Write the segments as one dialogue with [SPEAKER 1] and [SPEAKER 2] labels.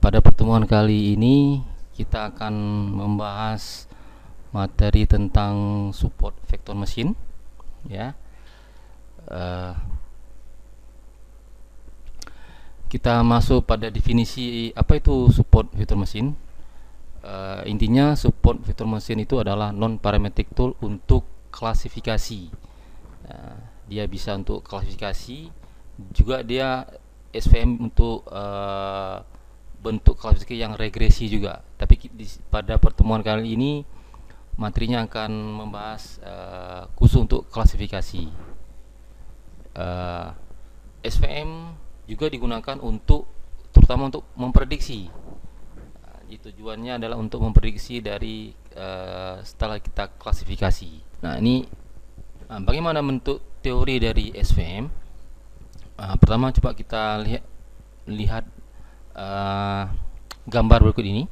[SPEAKER 1] Pada pertemuan kali ini kita akan membahas materi tentang support vektor mesin, ya. Kita masuk pada definisi apa itu support vektor mesin. Intinya support vektor mesin itu adalah non parametric tool untuk klasifikasi. Dia bisa untuk klasifikasi, juga dia SVM untuk bentuk klasifikasi yang regresi juga. Tapi pada pertemuan kali ini materinya akan membahas khusus untuk klasifikasi. SVM juga digunakan untuk terutama untuk memprediksi. Jadi tujuannya adalah untuk memprediksi dari setelah kita klasifikasi. Nah, ini bagaimana bentuk teori dari SVM? Pertama coba kita lihat gambar berikut ini.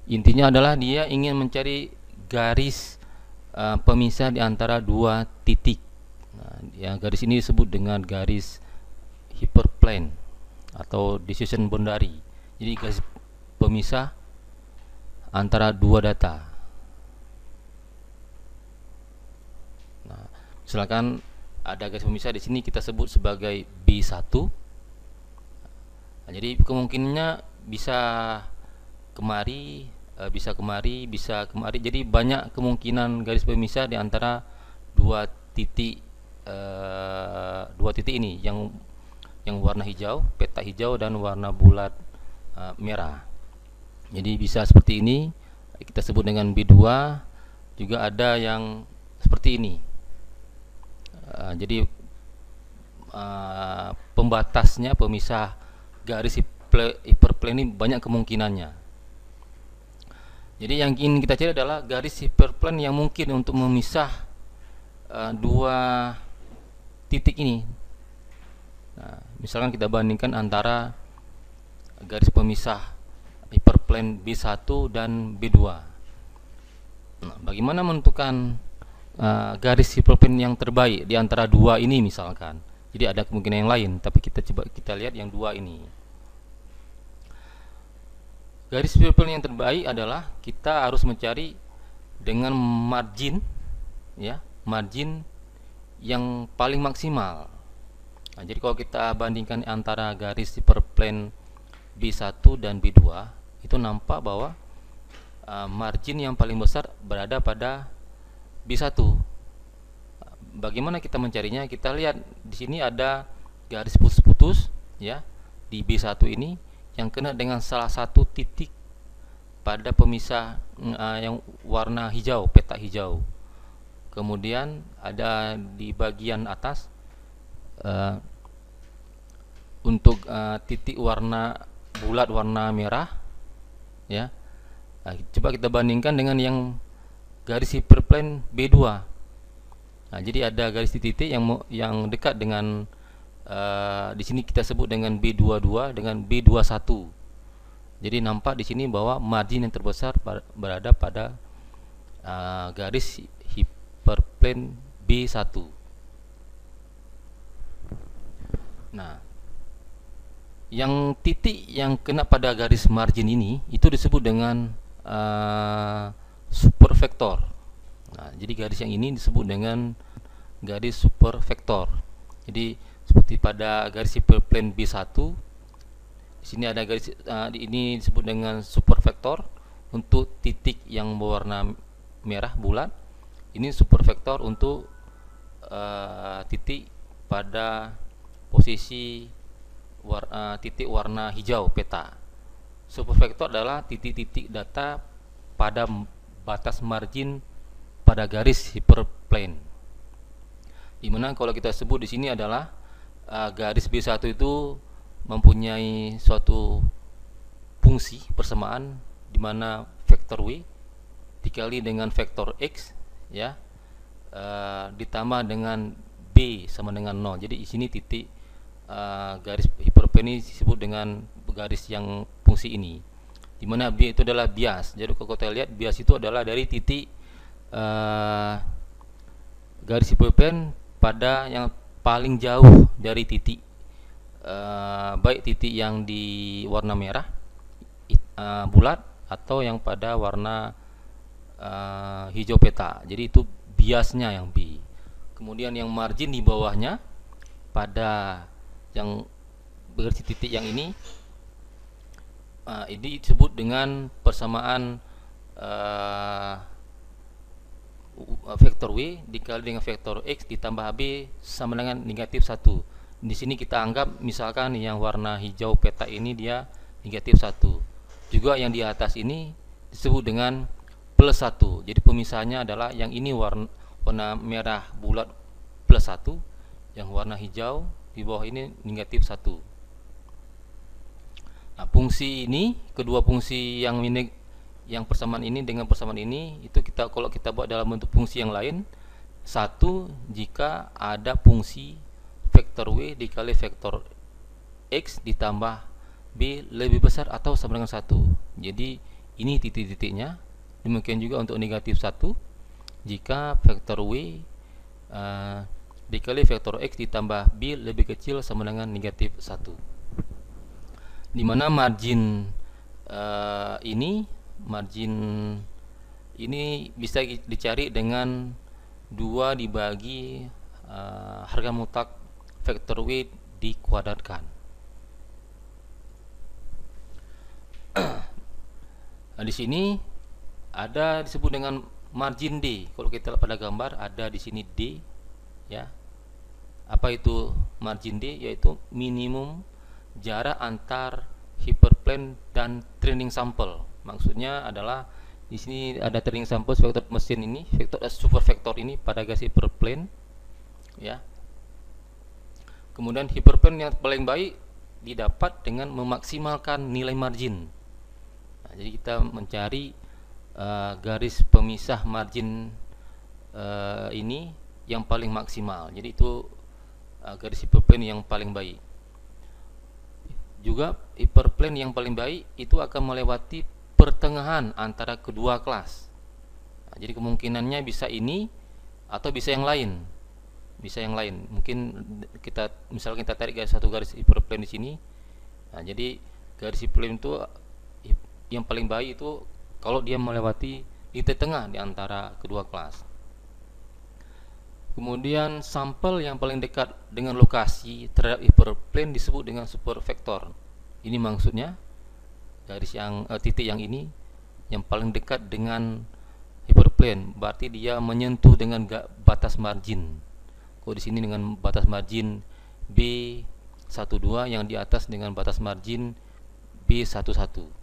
[SPEAKER 1] Intinya adalah dia ingin mencari garis pemisah di antara dua titik. Yang garis ini disebut dengan garis hyperplane atau decision boundary. Jadi garis pemisah antara dua data. Nah, misalkan ada garis pemisah di sini kita sebut sebagai B1. Nah, jadi kemungkinannya bisa kemari, bisa kemari, bisa kemari. Jadi banyak kemungkinan garis pemisah di antara dua titik ini yang warna hijau, peta hijau, dan warna bulat merah. Jadi bisa seperti ini, kita sebut dengan B2. Juga ada yang seperti ini. Jadi pembatasnya, pemisah garis hyperplane ini banyak kemungkinannya. Jadi yang ingin kita cari adalah garis hyperplane yang mungkin untuk memisah dua titik ini. Nah, misalkan kita bandingkan antara garis pemisah hyperplane B1 dan B2. Nah, bagaimana menentukan garis hyperplane yang terbaik di antara dua ini misalkan? Jadi ada kemungkinan yang lain, tapi kita lihat yang dua ini. Garis hyperplane yang terbaik adalah kita harus mencari dengan margin, ya, margin yang paling maksimal. Nah, jadi kalau kita bandingkan antara garis hyperplane B1 dan B2, itu nampak bahwa margin yang paling besar berada pada B1. Bagaimana kita mencarinya? Kita lihat di sini ada garis putus-putus, ya, di B1 ini yang kena dengan salah satu titik pada pemisah yang warna hijau, peta hijau. Kemudian ada di bagian atas untuk titik warna bulat warna merah, ya. Nah, coba kita bandingkan dengan yang garis hyperplane B2. Nah, jadi ada garis titik yang dekat dengan di sini kita sebut dengan B22 dengan B21. Jadi nampak di sini bahwa margin yang terbesar berada pada garis hyperplane B1. Nah, yang titik yang kena pada garis margin ini itu disebut dengan super vektor. Nah, jadi garis yang ini disebut dengan garis super vektor. Jadi seperti pada garis hyperplane B1, di sini ada garis ini disebut dengan super vektor. Untuk titik yang berwarna merah bulat, ini super vektor untuk titik pada posisi titik warna hijau peta. Super vektor adalah titik-titik data pada batas margin pada garis hyperplane. Dimana kalau kita sebut di sini adalah garis B1 itu mempunyai suatu fungsi persamaan di mana vektor W dikali dengan vektor X, ya, ditambah dengan B sama dengan 0. Jadi di sini titik garis hyperplane ini disebut dengan garis yang fungsi ini, di mana B itu adalah bias. Jadi kalau kita lihat bias itu adalah dari titik garis hyperplane pada yang paling jauh dari titik baik titik yang di warna merah bulat atau yang pada warna hijau peta. Jadi itu biasnya yang B. Kemudian yang margin di bawahnya pada yang bergaris titik yang ini disebut dengan persamaan vektor W dikali dengan vektor X ditambah B sama dengan negatif 1. Di sini kita anggap misalkan yang warna hijau peta ini dia negatif 1. Juga yang di atas ini disebut dengan plus 1. Jadi pemisahnya adalah yang ini warna merah bulat plus 1, yang warna hijau di bawah ini negatif 1. Nah, fungsi ini, kedua fungsi yang persamaan ini dengan persamaan ini itu kalau kita buat dalam bentuk fungsi yang lain, satu jika ada fungsi vektor W dikali vektor X ditambah B lebih besar atau sama dengan 1. Jadi ini titik-titiknya. Demikian juga untuk negatif 1 jika vektor W dikali vektor X ditambah B lebih kecil sama dengan negatif 1. Dimana margin ini bisa dicari dengan 2 dibagi harga mutlak vektor W dikuadratkan. Nah, di sini ada disebut dengan margin D. Kalau kita lihat pada gambar ada di sini D, ya. Apa itu margin D? Yaitu minimum jarak antar hyperplane dan training sample. Maksudnya adalah di sini ada training sample vektor mesin ini, vektor super vektor ini pada garis hyperplane, ya. Kemudian hyperplane yang paling baik didapat dengan memaksimalkan nilai margin. Nah, jadi kita mencari garis pemisah margin ini yang paling maksimal. Jadi itu garis hyperplane yang paling baik. Juga hyperplane yang paling baik itu akan melewati pertengahan antara kedua kelas. Nah, jadi kemungkinannya bisa ini atau bisa yang lain. Bisa yang lain. Mungkin misalnya kita tarik satu garis hyperplane di sini. Nah, jadi garis hyperplane itu yang paling baik itu kalau dia melewati di tengah di antara kedua kelas. Kemudian sampel yang paling dekat dengan lokasi terhadap hyperplane disebut dengan supervektor. Ini maksudnya garis yang titik yang ini yang paling dekat dengan hyperplane, berarti dia menyentuh dengan batas margin. Kalau di sini dengan batas margin B12, yang di atas dengan batas margin B11.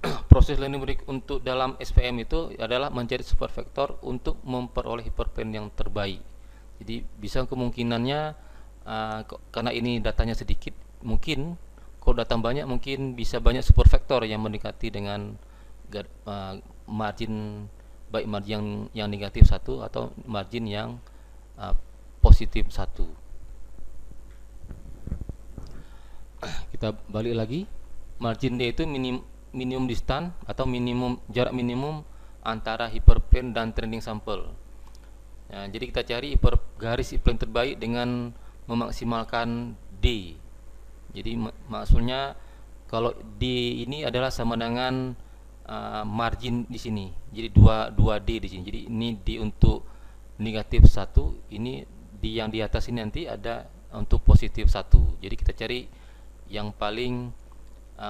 [SPEAKER 1] Proses learning untuk dalam SPM itu adalah mencari supervektor untuk memperoleh hyperplane yang terbaik. Jadi bisa kemungkinannya karena ini datanya sedikit, mungkin kalau datang banyak mungkin bisa banyak supervektor yang mendekati dengan margin, baik margin yang negatif 1 atau margin yang positif 1. Kita balik lagi, margin D itu minimum distance atau jarak minimum antara hyperplane dan training sample. Ya, jadi kita cari garis hyperplane terbaik dengan memaksimalkan D. Jadi maksudnya kalau D ini adalah sama dengan margin di sini. Jadi 2D di sini. Jadi ini D untuk negatif 1, ini D yang di atas ini nanti ada untuk positif 1. Jadi kita cari yang paling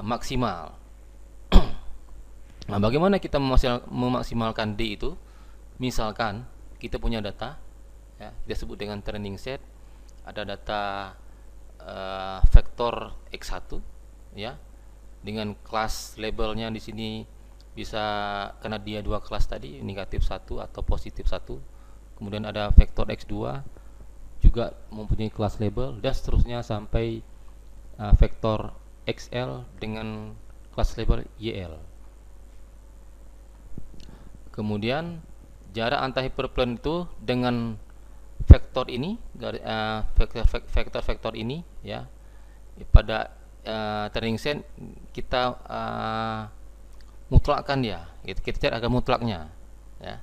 [SPEAKER 1] maksimal. Nah, bagaimana kita memaksimalkan D itu? Misalkan kita punya data, ya, kita sebut dengan training set, ada data vektor X1, ya, dengan kelas labelnya di sini bisa karena dia dua kelas tadi, negatif 1 atau positif 1. Kemudian ada vektor X2 juga mempunyai kelas label dan seterusnya sampai vektor XL dengan kelas label YL. Kemudian jarak antar hyperplane itu dengan vektor ini, vektor ini, ya, pada training set kita mutlakkan dia, kita cari agak mutlaknya, ya.